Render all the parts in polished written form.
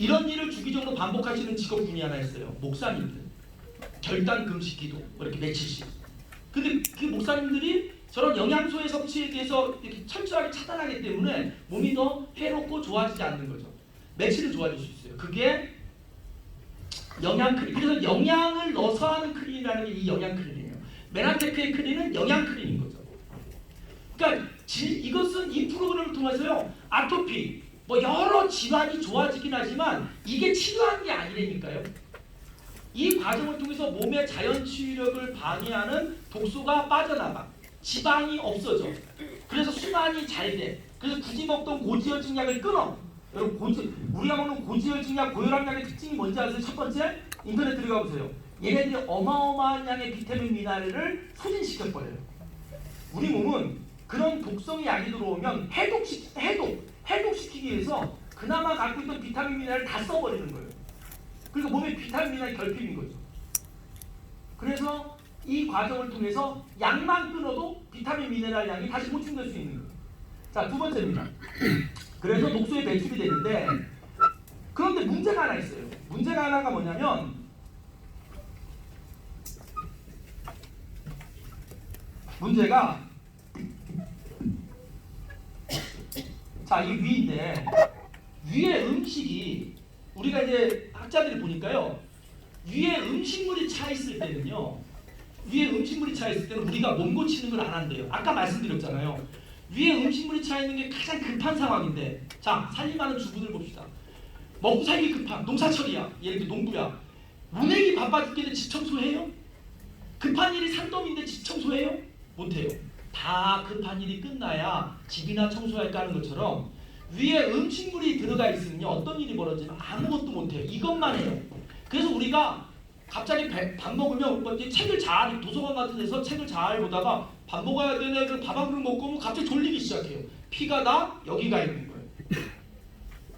이런 일을 주기적으로 반복하시는 직업군이 하나 있어요. 목사님들. 결단 금식 기도 뭐 이렇게 며칠씩. 근데 그 목사님들이 저런 영양소의 섭취에 대해서 이렇게 철저하게 차단하기 때문에 몸이 더 해롭고 좋아지지 않는 거죠. 며칠은 좋아질 수 있어요. 그게 영양 크린. 그래서 영양을 넣어서 하는 크린이라는 게 이 영양 크린이에요. 메나테크의 크린은 영양 크린인 거죠. 그러니까 이것은 이 프로그램을 통해서요. 아토피, 뭐 여러 질환이 좋아지긴 하지만 이게 치료하는 게 아니라니까요. 이 과정을 통해서 몸의 자연 치유력을 방해하는 독소가 빠져나가. 지방이 없어져. 그래서 순환이 잘 돼. 그래서 굳이 먹던 고지혈증 약을 끊어. 여러분 우리가 먹는 고지혈증 약, 고혈압 약의 특징이 뭔지 아세요? 첫 번째, 인터넷 들어가 보세요. 얘네들이 어마어마한 양의 비타민 미네랄을 소진시켜버려요. 우리 몸은 그런 독성의 약이 들어오면 해독시키기 위해서 그나마 갖고 있던 비타민 미네랄을 다 써버리는 거예요. 그러니까 몸에 비타민 미네랄이 결핍인 거죠. 그래서 이 과정을 통해서 약만 끊어도 비타민 미네랄 양이 다시 보충될 수 있는 거예요. 자, 두 번째입니다. 그래서 독소에 배출이 되는데, 그런데 문제가 하나 있어요. 문제가 하나가 뭐냐면 문제가 자, 이 위인데 위에 음식이 우리가 이제 학자들이 보니까요. 위에 음식물이 차 있을 때는요. 위에 음식물이 차 있을 때는 우리가 몸 고치는 걸 안 한대요. 아까 말씀드렸잖아요. 위에 음식물이 차 있는 게 가장 급한 상황인데, 자, 살림하는 주부들 봅시다. 먹고 살기 급한 농사철이야. 예를 들어 농부야. 문행이 바빠 죽겠는데 집 청소해요? 급한 일이 산더미인데 집 청소해요? 못해요. 다 급한 일이 끝나야 집이나 청소할까 하는 것처럼 위에 음식물이 들어가 있으면 어떤 일이 벌어지면 아무것도 못해요. 이것만 해요. 그래서 우리가 갑자기 밥 먹으면 책을 잘, 도서관 같은 데서 책을 잘 보다가 밥 먹어야 되네, 그럼 밥 한 그릇 먹고 오면 갑자기 졸리기 시작해요. 피가 다 여기가 있는 거예요.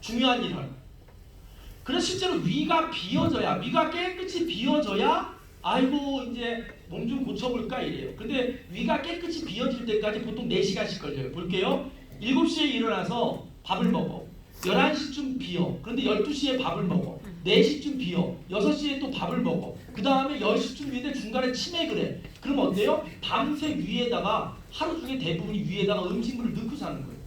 중요한 일을. 그래서 실제로 위가 비어져야, 위가 깨끗이 비어져야 아이고 이제 몸 좀 고쳐볼까 이래요. 근데 위가 깨끗이 비어질 때까지 보통 4시간씩 걸려요. 볼게요. 7시에 일어나서 밥을 먹어. 11시쯤 비어. 그런데 12시에 밥을 먹어. 4시쯤 비어. 6시에 또 밥을 먹어. 그 다음에 10시쯤 비는데 중간에 치맥을 해. 그럼 어때요? 밤새 위에다가, 하루 중에 대부분이 위에다가 음식물을 넣고 사는 거예요.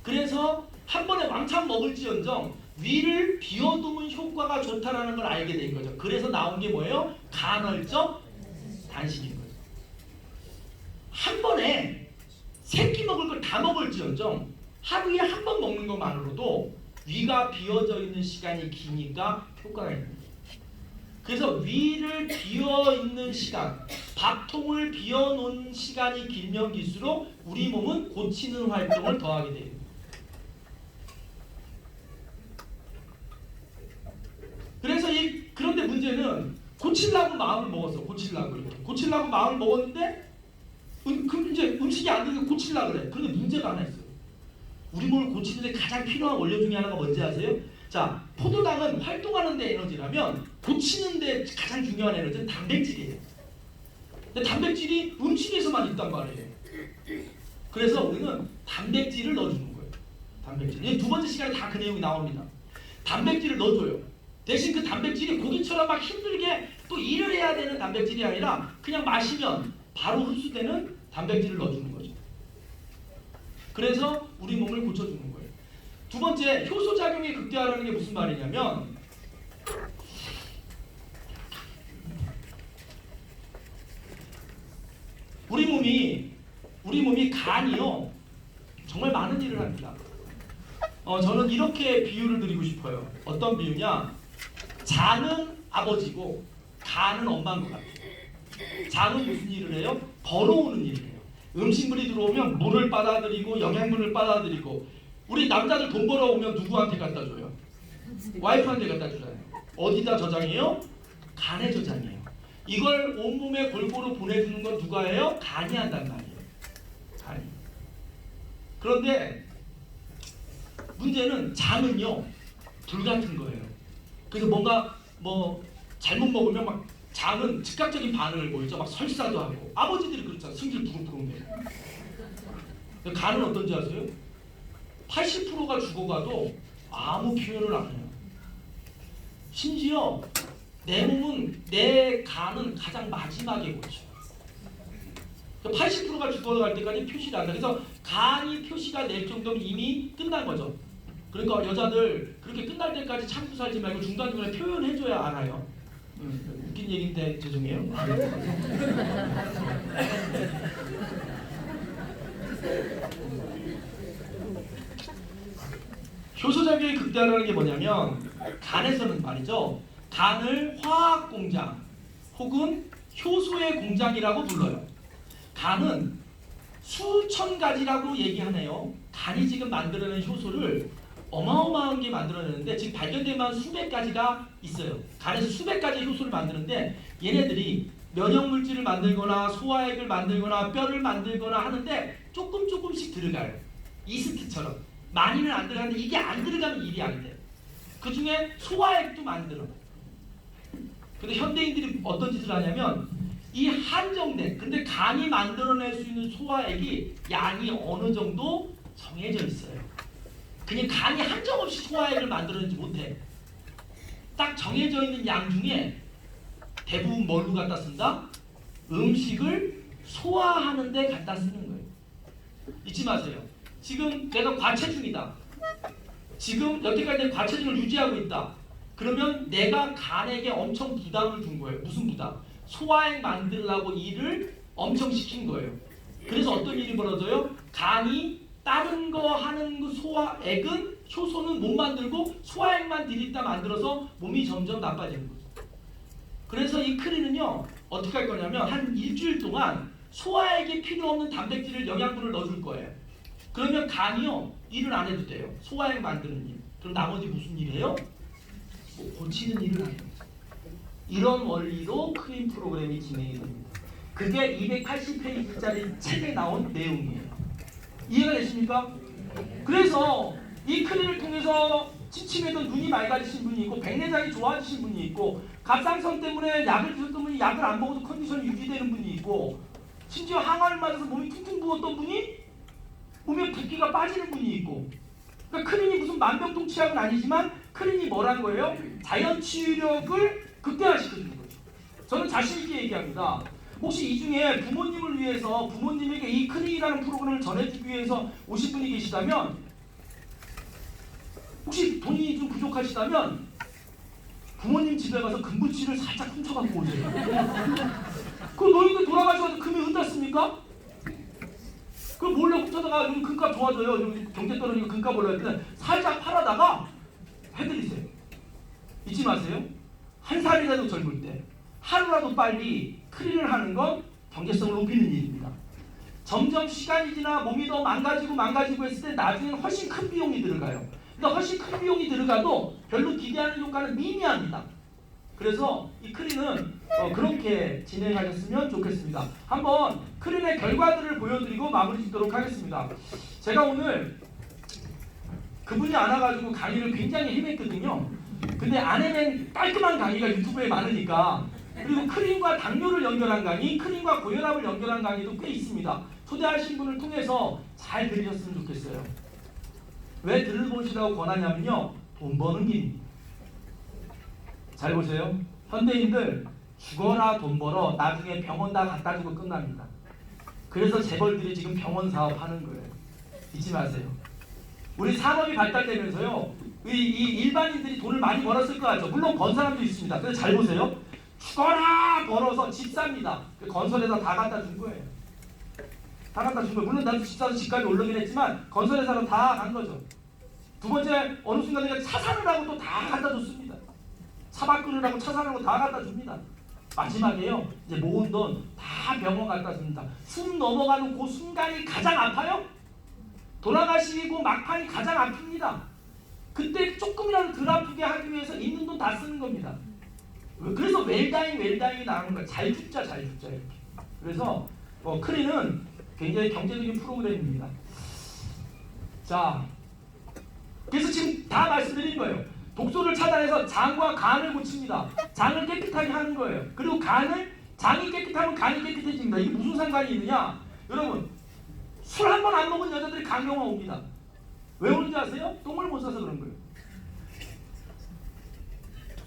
그래서 한 번에 왕창 먹을지언정 위를 비워두면 효과가 좋다라는 걸 알게 된 거죠. 그래서 나온 게 뭐예요? 간헐적 단식인 거죠. 한 번에 3끼 먹을 걸 다 먹을지언정 하루에 한 번 먹는 것만으로도 위가 비어져 있는 시간이 기니까 효과가 있는 거죠. 그래서 위를 비어 있는 시간, 밥통을 비워 놓은 시간이 길면 길수록 우리 몸은 고치는 활동을 더하게 돼요. 그래서 그런데 문제는 고치려고 마음을 먹었어. 고치려고 마음을 먹었는데 이제 음식이 안 되게 고치려고 그래. 그런데 문제가 하나 있어요. 우리 몸을 고치는데 가장 필요한 원료 중에 하나가 뭔지 아세요? 자, 포도당은 활동하는 데 에너지라면 고치는 데 가장 중요한 에너지는 단백질이에요. 근데 단백질이 음식에서만 있단 말이에요. 그래서 우리는 단백질을 넣어주는 거예요. 단백질. 두 번째 시간에 다 그 내용이 나옵니다. 단백질을 넣어줘요. 대신 그 단백질이 고기처럼 막 힘들게 또 일을 해야 되는 단백질이 아니라 그냥 마시면 바로 흡수되는 단백질을 넣어주는 거죠. 그래서 우리 몸을 고쳐주는 거예요. 두 번째, 효소작용이 극대화라는 게 무슨 말이냐면 우리 몸이 간이요 정말 많은 일을 합니다. 저는 이렇게 비유를 드리고 싶어요. 어떤 비유냐? 장은 아버지고 간은 엄마인 것 같아요. 장은 무슨 일을 해요? 벌어오는 일을 해요. 음식물이 들어오면 물을 빨아들이고 영양분을 빨아들이고. 우리 남자들 돈 벌어오면 누구한테 갖다 줘요? 와이프한테 갖다 주잖아요. 어디다 저장해요? 간에 저장해요. 이걸 온몸에 골고루 보내주는 건 누가 해요? 간이 한단 말이에요. 간이. 그런데 문제는 장은요 불 같은 거예요. 그래서 뭔가 잘못 먹으면 막 장은 즉각적인 반응을 보이죠. 막 설사도 하고. 아버지들이 그렇잖아요. 승질 부릉부릉해요. 간은 어떤지 아세요? 80%가 죽어가도 아무 표현을 안 해요. 심지어 내 몸은, 내 간은 가장 마지막에 고쳐요. 80%가 죽어갈 때까지 표시를 한다. 그래서 간이 표시가 낼 정도면 이미 끝난 거죠. 그러니까 여자들 그렇게 끝날 때까지 참고 살지 말고 중간중간에 표현해줘야 알아요. 웃긴 얘기인데 죄송해요. 효소작용이 극대화라는 게 뭐냐면, 간에서는 말이죠, 간을 화학공장 혹은 효소의 공장이라고 불러요. 간은 수천 가지라고 얘기하네요. 간이 지금 만들어낸 효소를 어마어마한 게 만들어내는데, 지금 발견된 만 수백 가지가 있어요. 간에서 수백 가지 효소를 만드는데, 얘네들이 면역물질을 만들거나 소화액을 만들거나 뼈를 만들거나 하는데 조금씩 들어가요. 이스트처럼. 많이는 안 들어가는데 이게 안 들어가면 일이 안 돼요. 그 중에 소화액도 만들어. 근데 현대인들이 어떤 짓을 하냐면, 이 한정된, 근데 간이 만들어낼 수 있는 소화액이 양이 어느 정도 정해져 있어요. 그냥 간이 한정없이 소화액을 만들어내지 못해. 딱 정해져 있는 양 중에 대부분 뭘로 갖다 쓴다? 음식을 소화하는 데 갖다 쓰는 거예요. 잊지 마세요. 지금 내가 과체중이다. 지금 여태까지 내가 과체중을 유지하고 있다. 그러면 내가 간에게 엄청 부담을 준 거예요. 무슨 부담? 소화액 만들려고 일을 엄청 시킨 거예요. 그래서 어떤 일이 벌어져요? 간이 다른 거 하는 그 소화액은, 효소는 못 만들고 소화액만 들이다 만들어서 몸이 점점 나빠지는 거죠. 그래서 이 크린은요, 어떻게 할 거냐면 한 일주일 동안 소화액이 필요 없는 단백질을, 영양분을 넣어줄 거예요. 그러면 간이요, 일을 안 해도 돼요. 소화액 만드는 일. 그럼 나머지 무슨 일 해요? 뭐 고치는 일을 하는 거죠. 이런 원리로 크린 프로그램이 진행이 됩니다. 그게 280페이지짜리 책에 나온 내용이에요. 이해가 되십니까? 그래서 이 크린을 통해서 침침해도 눈이 맑아지신 분이 있고, 백내장이 좋아지신 분이 있고, 갑상선 때문에 약을 드셨던 분이 약을 안 먹어도 컨디션이 유지되는 분이 있고, 심지어 항암을 맞아서 몸이 퉁퉁 부었던 분이 몸에 붓기가 빠지는 분이 있고. 그러니까 크린이 무슨 만병통치약은 아니지만, 크린이 뭐라는 거예요? 자연 치유력을 극대화시켜주는 거죠. 저는 자신 있게 얘기합니다. 혹시 이 중에 부모님을 위해서, 부모님에게 이 크린이라는 프로그램을 전해주기 위해서 오신 분이 계시다면, 혹시 돈이 좀 부족하시다면 부모님 집에 가서 금붙이를 살짝 훔쳐갖고 오세요. 그 노인들 돌아가셔서 금이 흔들었습니까? 그 몰래 훔쳐다가 요즘 금값 좋아져요. 요즘 경제 떨어지고 금값 올라갈 때 살짝 팔아다가 해드리세요. 잊지 마세요. 한 살이라도 젊을 때 하루라도 빨리 크린을 하는 건 경제성을 높이는 일입니다. 점점 시간이 지나 몸이 더 망가지고 했을 때 나중에는 훨씬 큰 비용이 들어가요. 근데 훨씬 큰 비용이 들어가도 별로 기대하는 효과는 미미합니다. 그래서 이 크린은 그렇게 진행하셨으면 좋겠습니다. 한번 크린의 결과들을 보여드리고 마무리 짓도록 하겠습니다. 제가 오늘 그분이 안 와가지고 강의를 굉장히 헤맸거든요. 근데 안 헤맨 깔끔한 강의가 유튜브에 많으니까, 그리고 크린과 당뇨를 연결한 강의, 크린과 고혈압을 연결한 강의도 꽤 있습니다. 초대하신 분을 통해서 잘 들으셨으면 좋겠어요. 왜 들어보시라고 권하냐면요, 돈 버는 길입니다. 잘 보세요. 현대인들 죽어라 돈 벌어, 나중에 병원 다 갖다 주고 끝납니다. 그래서 재벌들이 지금 병원 사업 하는 거예요. 잊지 마세요. 우리 산업이 발달되면서요, 이 일반인들이 돈을 많이 벌었을 것 같죠. 물론 번 사람도 있습니다. 그래서 잘 보세요. 죽어라 벌어서 집 삽니다. 건설회사 다 갖다 준 거예요. 다 갖다 준 거예요. 물론 나도 집 사서 집값이 오르긴 했지만 건설회사로 다 간 거죠. 두 번째, 어느 순간에 차 사느라고 또 다 갖다 줬습니다. 차 바꾸느라고 차 사느라고 다 갖다 줍니다. 마지막에요, 이제 모은 돈 다 병원 갖다 줍니다. 숨 넘어가는 그 순간이 가장 아파요. 돌아가시고 막판이 가장 아픕니다. 그때 조금이라도 덜 아프게 하기 위해서 있는 돈 다 쓰는 겁니다. 그래서 웰다잉이 나오는 거예요. 잘 죽자 이렇게. 그래서 크린은 굉장히 경제적인 프로그램입니다. 자, 그래서 지금 다 말씀드린 거예요. 독소를 차단해서 장과 간을 고칩니다. 장을 깨끗하게 하는 거예요. 그리고 장이 깨끗하면 간이 깨끗해집니다. 이게 무슨 상관이 있느냐? 여러분, 술 한 번 안 먹은 여자들이 간경화 옵니다. 왜 오는지 아세요? 똥을 못 싸서 그런 거예요.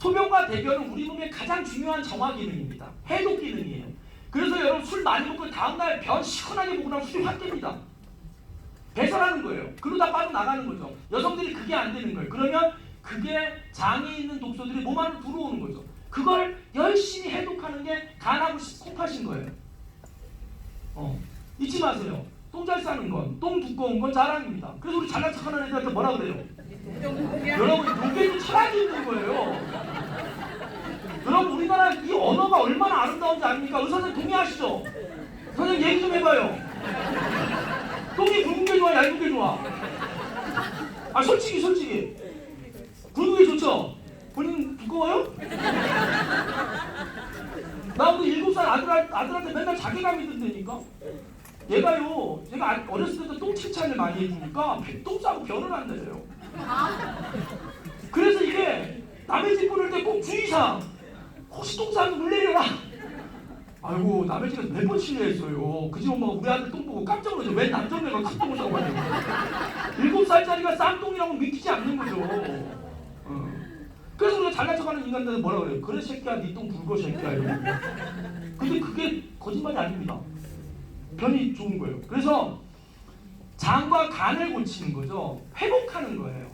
소변과 대변은 우리 몸의 가장 중요한 정화 기능입니다. 해독 기능이에요. 그래서 여러분 술 많이 먹고 다음날 변 시원하게 먹고 나면 술이 확 깹니다. 배설하는 거예요. 그러다 빠져나가는 거죠. 여성들이 그게 안 되는 거예요. 그러면 그게 장에 있는 독소들이 몸 안으로 들어오는 거죠. 그걸 열심히 해독하는 게 간하고 콩팥인 거예요. 잊지 마세요. 똥 잘 싸는 건, 똥 두꺼운 건 자랑입니다. 그래서 우리 잘난 척하는 애들한테 뭐라 그래요? 여러분 요게 철학이 있는 거예요. 여러분 우리나라 이 언어가 얼마나 아름다운지 아닙니까? 의사 선생님 동의하시죠? 선생님 얘기 좀 해봐요. 똥이 굵은 게 좋아, 얇은 게 좋아? 아 솔직히 굵은 게 좋죠? 본인 두꺼워요? 나 우리 7살 아들한테 맨날 자괴감이 든다니까? 얘가요, 제가 어렸을 때부터 똥 칭찬을 많이 해주니까 똥 싸고 변을 안 내려요. 그래서 이게 남의 집 보낼 때 꼭 주의사항, 혹시 똥 싸면 물 내려라. 아이고 남의 집에서 몇 번 실례했어요. 그 집 엄마가 우리 아들 똥 보고 깜짝 놀라죠. 왜 남자애가 큰 똥을 싸고 하냐고. 7살짜리가 쌍똥이라고 믿기지 않는 거죠. 그래서 우리가 잘난 척하는 인간들은 뭐라 그래요? 그래 새끼야 니 똥 굵어 새끼야 이러고. 근데 그게 거짓말이 아닙니다. 변이 좋은 거예요. 그래서 장과 간을 고치는 거죠. 회복하는 거예요.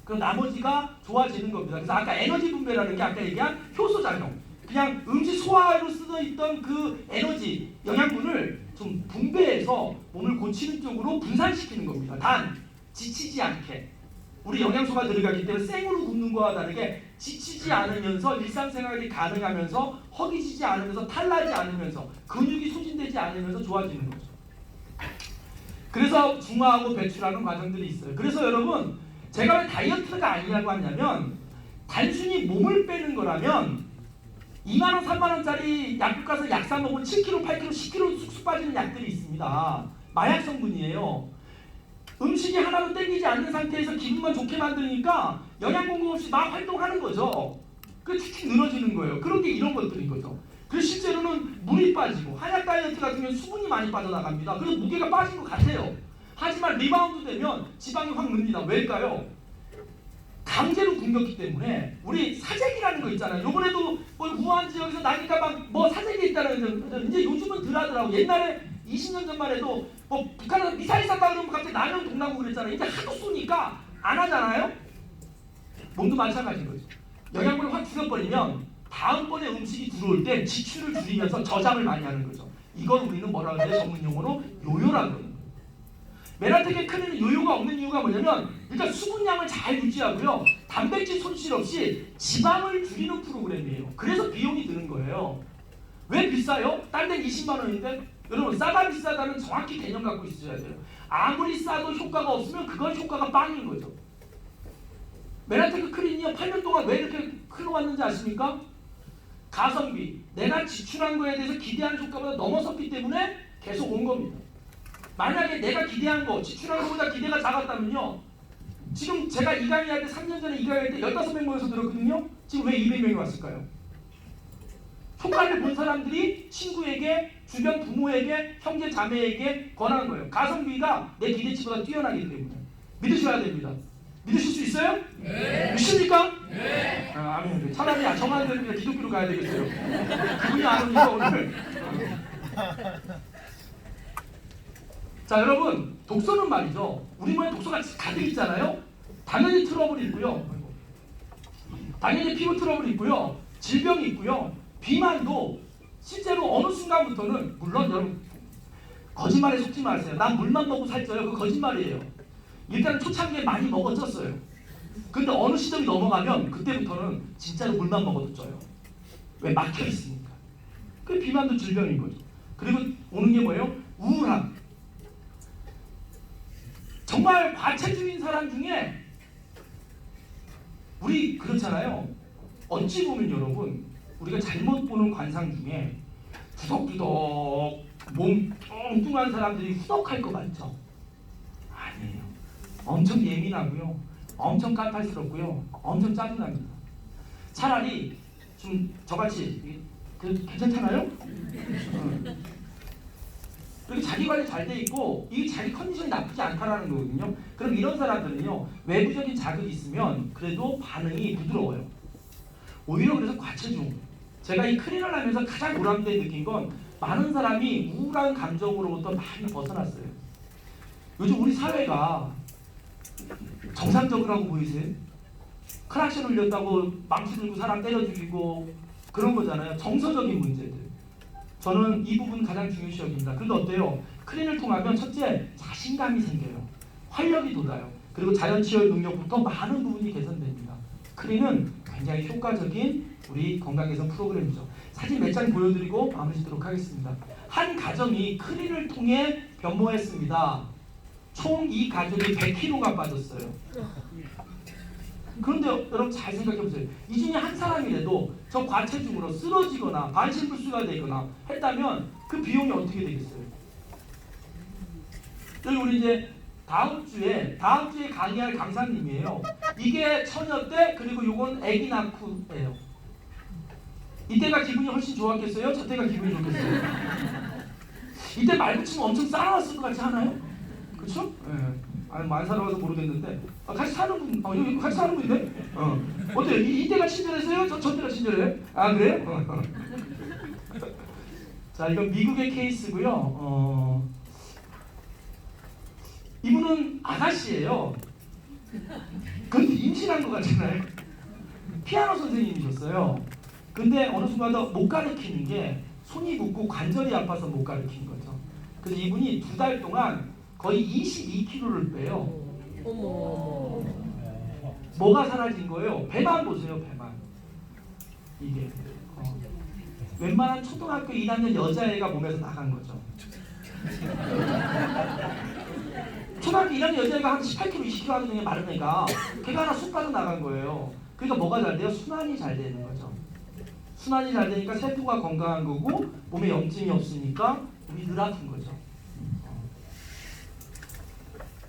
그럼 나머지가 좋아지는 겁니다. 그래서 아까 에너지 분배라는 게 아까 얘기한 효소작용. 그냥 음식 소화로 쓰여 있던 그 에너지, 영양분을 좀 분배해서 몸을 고치는 쪽으로 분산시키는 겁니다. 단, 지치지 않게. 우리 영양소가 들어가기 때문에 생으로 굽는 거와 다르게 지치지 않으면서 일상생활이 가능하면서 허기지지 않으면서 탈나지 않으면서 근육이 소진되지 않으면서 좋아지는 거죠. 그래서 중화하고 배출하는 과정들이 있어요. 그래서 여러분 제가 왜 다이어트가 아니라고 하냐면 단순히 몸을 빼는 거라면 2만원 3만원짜리 약국 가서 약 사 먹으면 7kg 8kg 10kg 쑥쑥 빠지는 약들이 있습니다. 마약 성분이에요. 음식이 하나도 땡기지 않는 상태에서 기분만 좋게 만드니까 영양 공급 없이 막 활동하는 거죠. 그 축축 늘어지는 거예요. 그런 게 이런 것들인 거죠. 그래서 실제로는 물이 빠지고 한약 다이어트 같은 경우는 수분이 많이 빠져나갑니다. 그래서 무게가 빠진 것 같아요. 하지만 리바운드 되면 지방이 확 늡니다. 왜일까요? 강제로 굶겼기 때문에. 우리 사재기라는 거 있잖아요. 요번에도 뭐 우한 지역에서 나니까 막 뭐 사재기 있다는 이제 요즘은 덜 하더라고. 옛날에 20년 전만 해도 뭐 북한에서 미사일 쐈다 그러면 갑자기 라면 동나고 그랬잖아요. 이제 하도 쏘니까 안 하잖아요. 몸도 마찬가지인 거죠. 영양분을 확 줄여버리면 다음번에 음식이 들어올 때 지출을 줄이면서 저장을 많이 하는 거죠. 이걸 우리는 뭐라 그래요? 전문 용어로 요요라고 그러는 거예요. 메라텍의 크리는 요요가 없는 이유가 뭐냐면 일단 수분량을 잘 유지하고요. 단백질 손실 없이 지방을 줄이는 프로그램이에요. 그래서 비용이 드는 거예요. 왜 비싸요? 딴 데는 20만 원인데 여러분 싸다 비싸다는 정확히 개념 갖고 있어야 돼요. 아무리 싸도 효과가 없으면 그건 효과가 빵인 거죠. 메라테크 크린이요 8년 동안 왜 이렇게 흘러왔는지 아십니까? 가성비, 내가 지출한 거에 대해서 기대하는 효과보다 넘어섰기 때문에 계속 온 겁니다. 만약에 내가 기대한 거, 지출한 거보다 기대가 작았다면요. 지금 제가 이 강의할 때 3년 전에 이 강의할 때 15명 모여서 들었거든요. 지금 왜 200명이 왔을까요? 효과를 본 사람들이 친구에게, 주변 부모에게, 형제 자매에게 권한 거예요. 가성비가 내 기대치보다 뛰어나기 때문에. 믿으셔야 됩니다. 믿으실 수 있어요? 네. 믿습니까? 네. 아멘. 차라리 정한 대로 그냥 기독교로 가야 되겠어요. 그분이 안 오니까 오늘. 자 여러분, 독소는 말이죠. 우리 몸에 독소가 가득 있잖아요. 당연히 트러블이 있고요. 당연히 피부 트러블이 있고요. 질병이 있고요. 비만도 실제로 어느 순간부터는, 물론 여러분 거짓말에 속지 마세요. 난 물만 먹고 살쪄요. 그 거짓말이에요. 일단 초창기에 많이 먹어졌어요. 근데 어느 시점이 넘어가면 그때부터는 진짜로 물만 먹어도 쪄요. 왜? 막혀 있으니까. 그 비만도 질병인 거죠. 그리고 오는 게 뭐예요? 우울함. 정말 과체중인 사람 중에 우리 그렇잖아요. 어찌 보면 여러분 우리가 잘못 보는 관상 중에 후덕후덕 몸 뚱뚱한 사람들이 후덕할 것 같죠? 아니에요. 엄청 예민하고요. 엄청 깐탈스럽고요. 엄청 짜증납니다. 차라리 좀 저같이 괜찮잖아요? 이렇게 자기 관리 잘 돼 있고 이게 자기 컨디션이 나쁘지 않다라는 거거든요. 그럼 이런 사람들은요 외부적인 자극이 있으면 그래도 반응이 부드러워요. 오히려 그래서 과체중. 제가 이 클린을 하면서 가장 보람되게 느낀 건 많은 사람이 우울한 감정으로부터 많이 벗어났어요. 요즘 우리 사회가 정상적이라고 보이세요? 크락션 울렸다고 망치 들고 사람 때려 죽이고 그런 거잖아요. 정서적인 문제들. 저는 이 부분 가장 중요시 여깁니다. 그런데 어때요? 클린을 통하면 첫째, 자신감이 생겨요. 활력이 돋아요. 그리고 자연 치유의 능력부터 많은 부분이 개선됩니다. 클린은 굉장히 효과적인 우리 건강 개선 프로그램이죠. 사진 몇 장 보여드리고 마무리 짓도록 하겠습니다. 한 가정이 클린을 통해 변모했습니다. 총 이 가족이 100kg가 빠졌어요. 그런데 여러분 잘 생각해보세요. 이 중에 한 사람이라도 저 과체중으로 쓰러지거나 반신불수가 되거나 했다면 그 비용이 어떻게 되겠어요? 여기 우리 이제 다음 주에 강의할 강사님이에요. 이게 처녀 때, 그리고 요건 아기 낳고예요. 이때가 기분이 훨씬 좋았겠어요? 저 때가 기분이 좋겠어요? 이때 말 붙이면 엄청 싸나웠을 것 같지 않아요? 그렇죠? 예. 아니 많이 살아봐서 모르겠는데 같이 사는 분, 여기 같이 사는 분인데? 어때요? 이때가 친절했어요? 저 때가 친절해요? 아 그래요? 자, 이건 미국의 케이스고요. 이분은 아가씨예요. 근데 임신한 것 같잖아요. 피아노 선생님이셨어요. 근데 어느 순간 못 가르치는 게 손이 붓고 관절이 아파서 못 가르치는 거죠. 그래서 이분이 2달 동안 거의 22kg를 빼요. 어머. 뭐가 사라진 거예요? 배만 보세요, 배만. 이게 웬만한 초등학교 1학년 여자애가 몸에서 나간 거죠. 초등학교 1학년 여자애가 한 18kg, 20kg 하는 중에 마른 애가 걔가 하나 쑥 빠져 나간 거예요. 그러니까 뭐가 잘 돼요? 순환이 잘 되는 거죠. 순환이 잘 되니까 세포가 건강한 거고 몸에 염증이 없으니까 몸이 늘 아픈 거죠.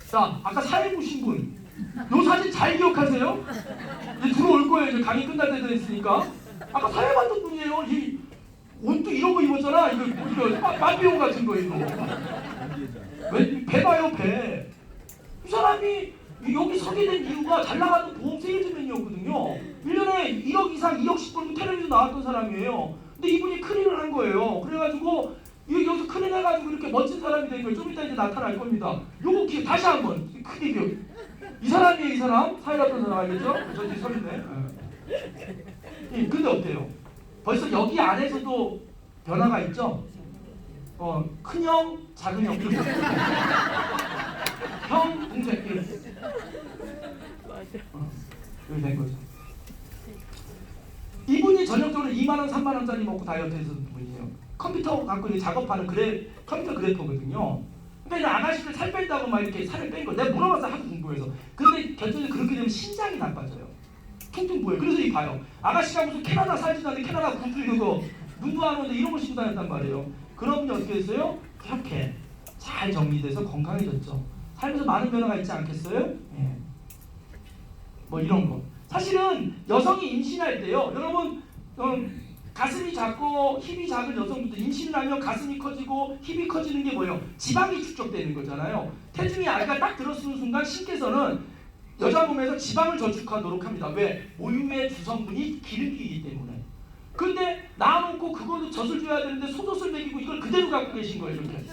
자, 아까 사회 보신 분, 요 사진 잘 기억하세요? 이제 들어올 거예요. 이제 강의 끝날 때 됐으니까. 아까 사회 봤던 분이에요. 이 옷도 이런 거 입었잖아. 이거 빠삐용 같은 거 이거. 왜 배 봐요, 배. 이 사람이 여기 서게 된 이유가 잘 나가는 보험 세일즈맨이었거든요. 1년에 1억 이상, 2억 10분 텔레비전 나왔던 사람이에요. 근데 이분이 클린을 한 거예요. 그래가지고 여기서 클린 해가지고 이렇게 멋진 사람이 된 거예요. 좀 이따 이제 나타날 겁니다. 요거 다시 한번 크게 기억. 이 사람이에요, 이 사람. 사회 같은 사람 알겠죠? 저 뒤에 서 있네. 근데 어때요? 벌써 여기 안에서도 변화가 있죠? 큰형, 작은형 이렇게 형, 동생 이렇게 이렇게 된 거죠. 이분이 전형적으로 2만원, 3만원짜리 먹고 다이어트 했었던 분이에요. 컴퓨터 갖고 이제 작업하는 컴퓨터 그래퍼거든요. 그러니까 아가씨들 살 뺀다고 막 이렇게 살을 뺀 거. 내가 물어봤어, 하도 궁금해서. 근데 결정적으로 그렇게 되면 신장이 나빠져요. 퉁퉁 부어요. 그래서 이 봐요. 아가씨가 무슨 캐나다 살지도 않는데 캐나다 구두 이거 눈도 안 오는데 이런 거 신고 다녔단 말이에요. 그런 분이 어떻게 됐어요? 이렇게 잘 정리돼서 건강해졌죠. 살면서 많은 변화가 있지 않겠어요? 예. 뭐 이런 거. 사실은 여성이 임신할 때요. 여러분 가슴이 작고 힙이 작은 여성부터 임신을 하면 가슴이 커지고 힙이 커지는 게 뭐예요? 지방이 축적되는 거잖아요. 태중이 아이가 딱 들어서는 순간 신께서는 여자 몸에서 지방을 저축하도록 합니다. 왜? 모유의 주성분이 기름기이기 때문에. 근데 낳아놓고 그거도 젖을 줘야 되는데 소젖을 먹이고 이걸 그대로 갖고 계신 거예요. 이렇게.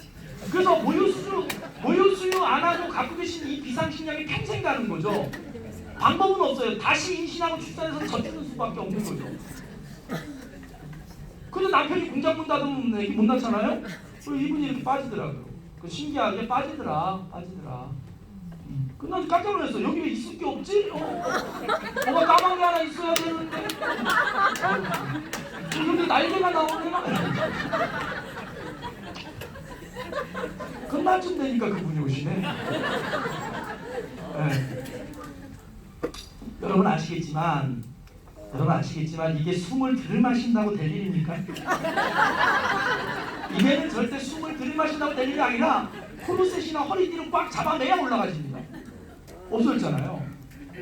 그래서 모유수유 안 하고 갖고 계신 이 비상식량이 평생 가는 거죠. 방법은 없어요. 다시 임신하고 출산해서 젖주는 수밖에 없는 거죠. 근데 남편이 공장 문 닫으면 애기 못 낳잖아요? 이분이 이렇게 빠지더라고요. 신기하게 빠지더라. 끝나서 깜짝 놀랐어. 여기 왜 있을 게 없지? 뭐가 까만 게 하나 있어야 되는데. 여기 날개가 나오네. 끝날쯤 되니까 그분이 오시네. 네. 여러분 아시겠지만 이게 숨을 들이마신다고 될 일입니까? 이게는 절대 숨을 들이마신다고 될 일이 아니라 코르셋이나 허리띠를 꽉 잡아내야 올라가십니다. 없어졌잖아요.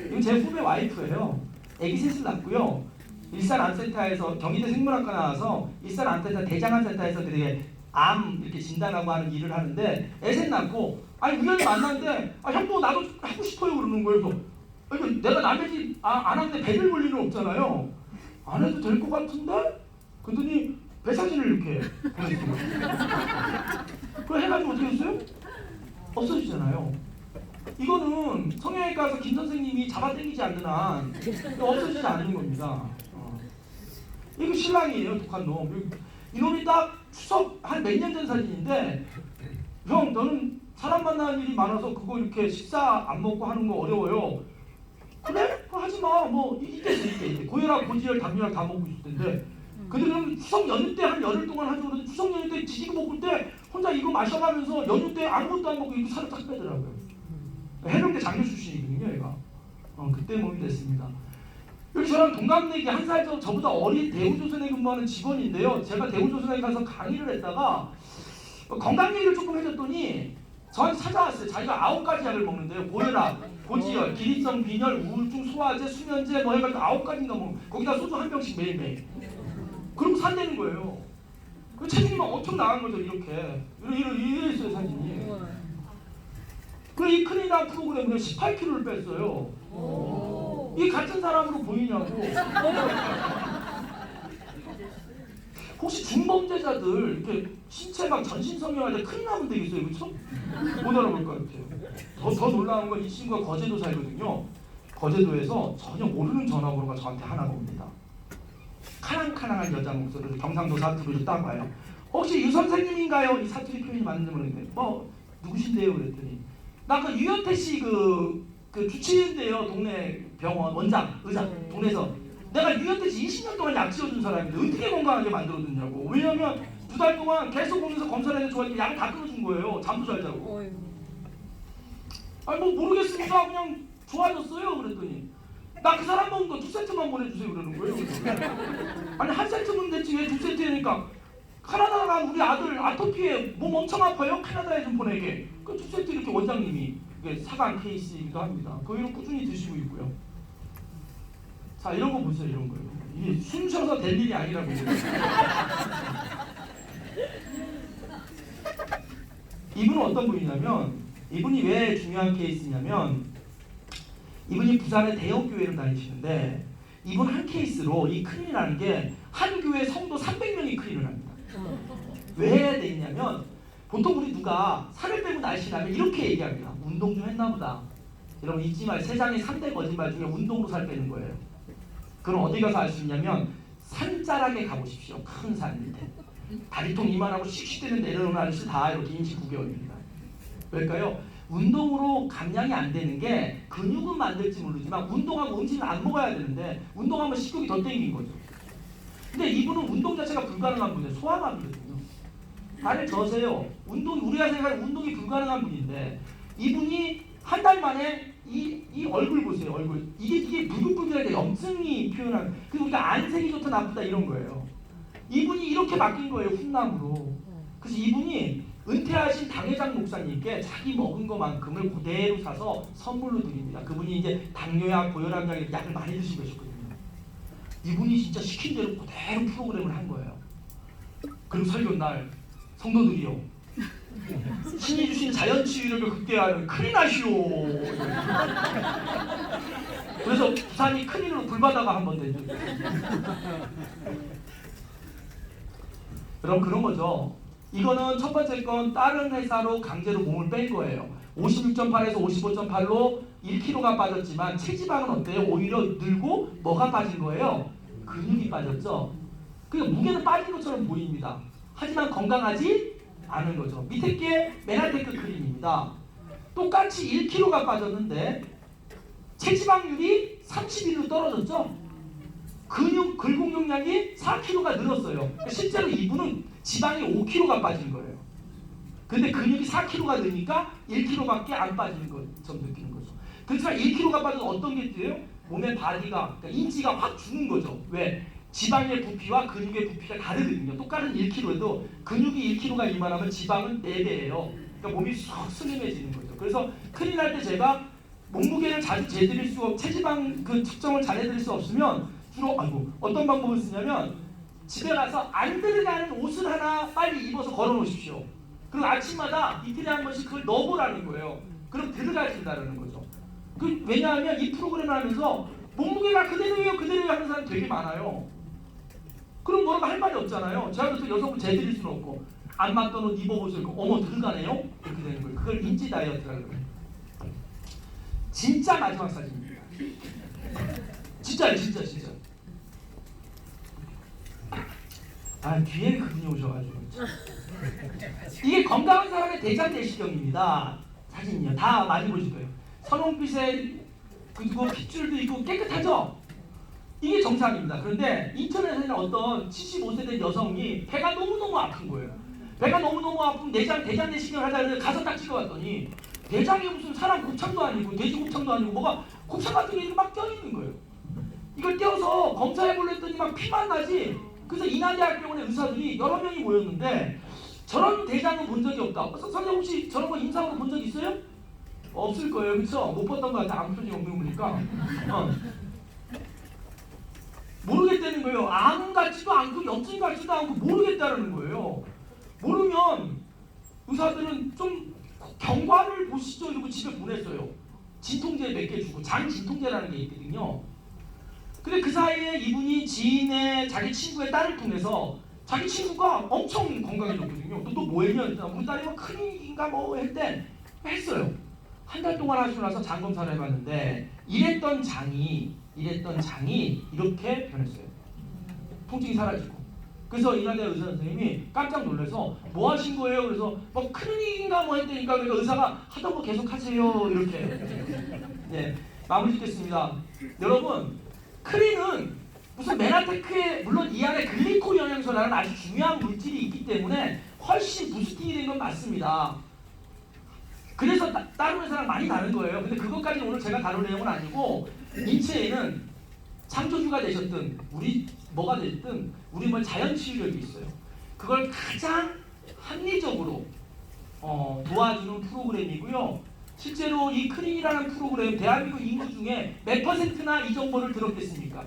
이건 제 후배 와이프예요. 아기 셋을 낳고요. 일산암센터에서 경희대 생물학과 나와서 일산암센터 대장암센터에서 되게 암 이렇게 진단하고 하는 일을 하는데 애셋 낳고 우연히 만났는데 형부 나도 하고 싶어요 그러는 거예요. 그래서 내가 남의 집 안 하는데 배를 볼 일은 없잖아요. 안 해도 될 것 같은데? 그랬더니 배 사진을 이렇게 보냈어요. 그걸 해가지고 어떻게 했어요? 없어지잖아요. 이거는 성형외과 가서 김 선생님이 잡아당기지 않는 한 없어지지 않는 겁니다. 이거 신랑이에요, 독한 놈. 이놈이 딱 추석 한 몇 년 전 사진인데, 형 너는 사람 만나는 일이 많아서 그거 이렇게 식사 안 먹고 하는 거 어려워요. 그래? 그거 하지 마. 뭐 이때 고혈압, 고지혈, 당뇨약 다 먹고 있을 텐데. 근데 그럼 추석 연휴 때 한 열흘 동안 하죠. 그래서 추석 연휴 때 지지고 먹을 때 혼자 이거 마셔가면서 연휴 때 아무것도 안 먹고 이렇게 살을 딱 빼더라고요. 해병대 장교 출신이거든요, 얘가. 그때 몸이 됐습니다. 여기 저랑 동갑내기 한 살 저보다 어린 대우조선에 근무하는 직원인데요. 제가 대우조선에 가서 강의를 했다가 건강 얘기를 조금 해줬더니 저한테 찾아왔어요. 자기가 9가지 약을 먹는데요. 고혈압, 고지혈, 기립성 빈혈, 우울증, 소화제, 수면제 뭐 해가지고 9가지인가 먹는, 거기다 소주 한 병씩 매일매일. 그러고 산다는 거예요. 그 체중이 막 엄청 나간 거죠. 이렇게 이랬어요, 사진이. 그래 이 클리나 프로그램으로 18kg를 뺐어요. 이 같은 사람으로 보이냐고. 혹시 중범죄자들 이렇게 신체 막 전신 성형할 때 큰일 나면 되겠어요, 그렇죠? 못 알아볼 것 같아요. 더 놀라운 건 이 친구가 거제도 살거든요. 거제도에서 전혀 모르는 전화번호가 저한테 하나가 옵니다. 카랑카랑한 여자 목소리로 경상도 사투리를 딱 와요. 혹시 유 선생님인가요? 이 사투리 표현이 맞는지 모르겠는데 뭐 누구신데요? 그랬더니 나 그 유현태 씨 그 주치의인데요. 동네 병원 원장 의사 동네에서 내가 유현태 씨 20년 동안 약 지어준 사람인데 어떻게 건강하게 만들어줬냐고. 왜냐면 2달 동안 계속 보면서 검사를 해서 좋아했는데 약을 다 끊어준 거예요. 잠도 잘 자고. 아니 뭐 모르겠습니다. 그냥 좋아졌어요. 그랬더니 나 그 사람 먹은 거 2세트만 보내주세요 그러는 거예요. 아니 한 세트면 됐지 왜 2세트니까 캐나다 간 우리 아들 아토피에 몸 엄청 아파요. 캐나다에 좀 보내게. 그 2세트 이렇게 원장님이 사간 케이스이기도 합니다. 그 이런 꾸준히 드시고 있고요. 자 이런 거 보세요. 이런 거요. 이게 숨 쉬어서 될 일이 아니라고. 이분은 어떤 분이냐면 이분이 왜 중요한 케이스냐면 이분이 부산의 대형 교회를 다니시는데 이분 한 케이스로 이 큰일 나는 게 한 교회 성도 300명이 큰일을 합니다. 왜 되냐면 보통 우리 누가 살을 빼고 날씬하면 이렇게 얘기합니다. 운동 좀 했나 보다. 여러분 잊지 마요. 세상에 3대 거짓말 중에 운동으로 살 빼는 거예요. 그럼 어디 가서 알 수 있냐면 산자락에 가보십시오. 큰 산 밑에. 다리통 이만하고 씩씩대는 내려오는 아저씨 다 이렇게 임시 9개월입니다. 왜일까요? 운동으로 감량이 안 되는 게 근육은 만들지 모르지만 운동하고 음식을 안 먹어야 되는데 운동하면 식욕이 더 땡긴 거죠. 근데 이분은 운동 자체가 불가능한 분이에요. 소아마비거든요. 다리를 저세요. 우리가 생각하는 운동이 불가능한 분인데 이분이 한 달 만에 이 얼굴 보세요. 얼굴 이게 불긋불긋하게 염증이 표현한. 그리고 우리가 안색이 좋다 나쁘다 이런 거예요. 이분이 이렇게 바뀐 거예요. 훈남으로. 그래서 이분이 은퇴하신 당회장 목사님께 자기 먹은 것만큼을 그대로 사서 선물로 드립니다. 그분이 이제 당뇨약, 고혈압약 약을 많이 드시고 계셨거든요. 이분이 진짜 시킨 대로 그대로 프로그램을 한 거예요. 그리고 설교 날 성도들이요. 신이 주신 자연치유력을 극대화하는 큰일 나시오. 그래서 부산이 큰일로 불바다가 한번 되죠. 그럼 그런 거죠. 이거는 첫 번째 건 다른 회사로 강제로 몸을 뺀 거예요. 56.8에서 55.8로 1kg가 빠졌지만 체지방은 어때요? 오히려 늘고 뭐가 빠진 거예요? 근육이 빠졌죠. 그러니까 무게는 빠진 것처럼 보입니다. 하지만 건강하지 않은 거죠. 밑에 게 메나테크 크림입니다. 똑같이 1kg가 빠졌는데 체지방률이 31로 떨어졌죠. 근육 용량이 4kg가 늘었어요. 그러니까 실제로 이분은 지방이 5kg가 빠진 거예요. 근데 근육이 4kg가 느니까 1kg밖에 안 빠지는 것처럼 느끼는 거죠. 그렇지만 1kg가 빠져서 어떤 게 있어요? 몸의 바디가, 그러니까 인지가 확 죽는 거죠. 왜? 지방의 부피와 근육의 부피가 다르거든요. 똑같은 1kg에도 근육이 1kg가 이만하면 지방은 4배예요. 그러니까 몸이 쏙 슬림해지는 거죠. 그래서 큰일 날 때 제가 몸무게를 자주 재드릴 수 체지방 그 측정을 잘 해드릴 수 없으면 주로 어떤 방법을 쓰냐면 집에 가서 안 들어가는 옷을 하나 빨리 입어서 걸어 놓으십시오. 그리고 아침마다 이틀에 한 번씩 그걸 넣어보라는 거예요. 그럼 들어가진다는 거죠. 왜냐하면 이 프로그램을 하면서 몸무게가 그대로예요 하는 사람 되게 많아요. 그럼 뭐라고 할 말이 없잖아요. 제가 그래서 여성분 재드릴 수는 없고 안 맞던 옷 입어보세요. 어머 들가네요? 이렇게 되는 거예요. 그걸 인지 다이어트라고 그래요. 진짜 마지막 사진입니다. 진짜요, 진짜. 아 뒤에 그분이 오셔가지고 이게 건강한 사람의 대장 내시경입니다. 사진이요. 다 많이 보실 거예요. 선홍빛에 그리고 핏줄도 있고 깨끗하죠? 이게 정상입니다. 그런데 인터넷에는 어떤 75세 된 여성이 배가 너무너무 아픈 거예요. 배가 너무너무 아프면 대장 내시경을 하자고 가서 딱 찍어봤더니 대장이 무슨 사람 곱창도 아니고 돼지 곱창도 아니고 뭐가 곱창 같은 게 막 껴있는 거예요. 이걸 떼어서 검사해보려 했더니 막 피만 나지. 그래서 인하대학병원의 의사들이 여러 명이 모였는데 저런 대장은 본 적이 없다. 선생님 혹시 저런 거 임상으로 본 적 있어요? 없을 거예요. 그렇죠? 못 봤던 거 같아. 아무 표정이 없는 거 보니까. 모르겠다는 거예요. 암 같지도 않고 염증 같지도 않고 모르겠다는 거예요. 모르면 의사들은 좀 경과를 보시죠 이러고 집에 보냈어요. 진통제 몇 개 주고 장 진통제라는 게 있거든요. 근데 그 사이에 이분이 지인의 자기 친구의 딸을 통해서 자기 친구가 엄청 건강해졌거든요. 또 뭐 했냐면 우리 딸이 뭐 큰일인가 뭐 했대. 했어요. 한 달 동안 하시고 나서 장 검사를 해봤는데 이랬던 장이 이렇게 변했어요. 통증이 사라지고. 그래서 인하대 의사 선생님이 깜짝 놀라서 뭐 하신 거예요? 그래서 뭐 큰일인가 뭐 했다니까 그러니까 의사가 하던 거 계속 하세요 이렇게. 네, 마무리 짓겠습니다. 여러분 크린은 무슨 메나테크에 물론 이 안에 글리코 영양소라는 아주 중요한 물질이 있기 때문에 훨씬 부스팅이 된 건 맞습니다. 그래서 다른 회사랑 많이 다른 거예요. 근데 그것까지 오늘 제가 다룰 내용은 아니고 인체에는 창조주가 되셨든 뭐가 됐든 우리 뭐 자연 치유력이 있어요. 그걸 가장 합리적으로 도와주는 프로그램이고요. 실제로 이 크린이라는 프로그램 대한민국 인구 중에 몇 퍼센트나 이 정보를 들었겠습니까?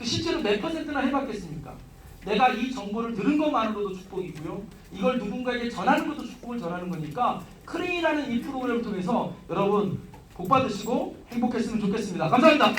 실제로 몇 퍼센트나 해봤겠습니까? 내가 이 정보를 들은 것만으로도 축복이고요. 이걸 누군가에게 전하는 것도 축복을 전하는 거니까 크린이라는 이 프로그램을 통해서 여러분 복 받으시고 행복했으면 좋겠습니다. 감사합니다.